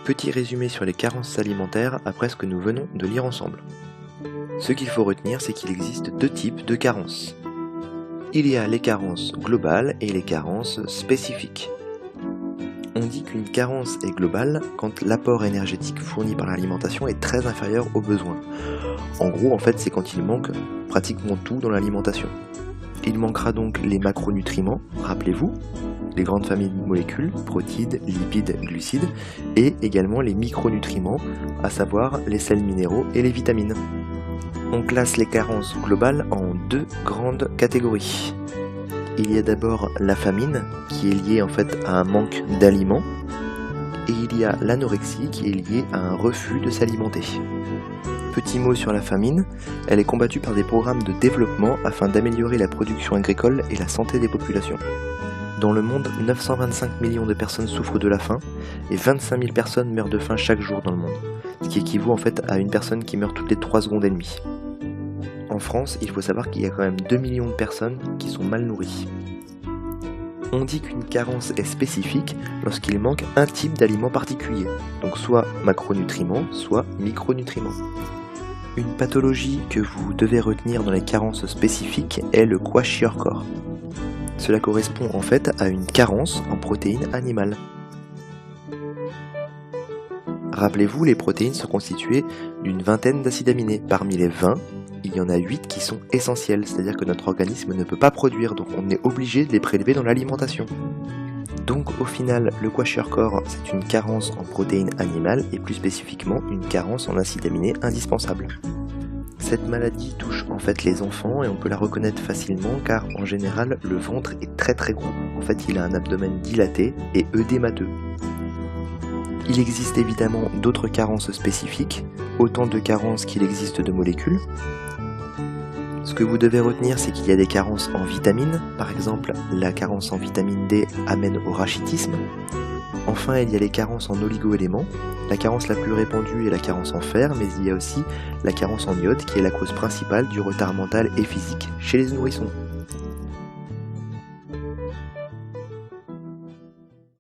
Petit résumé sur les carences alimentaires après ce que nous venons de lire ensemble. Ce qu'il faut retenir, c'est qu'il existe deux types de carences. Il y a les carences globales et les carences spécifiques. On dit qu'une carence est globale quand l'apport énergétique fourni par l'alimentation est très inférieur aux besoins. En gros, c'est quand il manque pratiquement tout dans l'alimentation. Il manquera donc les macronutriments, rappelez-vous, les grandes familles de molécules, protides, lipides, glucides, et également les micronutriments, à savoir les sels minéraux et les vitamines. On classe les carences globales en deux grandes catégories. Il y a d'abord la famine, qui est liée à un manque d'aliments, et il y a l'anorexie, qui est liée à un refus de s'alimenter. Petit mot sur la famine, elle est combattue par des programmes de développement afin d'améliorer la production agricole et la santé des populations. Dans le monde, 925 millions de personnes souffrent de la faim et 25 000 personnes meurent de faim chaque jour dans le monde, ce qui équivaut à une personne qui meurt toutes les 3 secondes et demie. En France, il faut savoir qu'il y a quand même 2 millions de personnes qui sont mal nourries. On dit qu'une carence est spécifique lorsqu'il manque un type d'aliment particulier, donc soit macronutriments, soit micronutriments. Une pathologie que vous devez retenir dans les carences spécifiques est le kwashiorkor. Cela correspond à une carence en protéines animales. Rappelez-vous, les protéines sont constituées d'une vingtaine d'acides aminés. Parmi les 20, il y en a 8 qui sont essentiels, c'est-à-dire que notre organisme ne peut pas produire, donc on est obligé de les prélever dans l'alimentation. Donc au final, le kwashiorkor, c'est une carence en protéines animales et plus spécifiquement une carence en acides aminés indispensables. Cette maladie touche les enfants et on peut la reconnaître facilement car en général le ventre est très gros. Il a un abdomen dilaté et œdémateux. Il existe évidemment d'autres carences spécifiques, autant de carences qu'il existe de molécules. Ce que vous devez retenir, c'est qu'il y a des carences en vitamines, par exemple la carence en vitamine D amène au rachitisme. Enfin, il y a les carences en oligoéléments. La carence la plus répandue est la carence en fer, mais il y a aussi la carence en iode qui est la cause principale du retard mental et physique chez les nourrissons.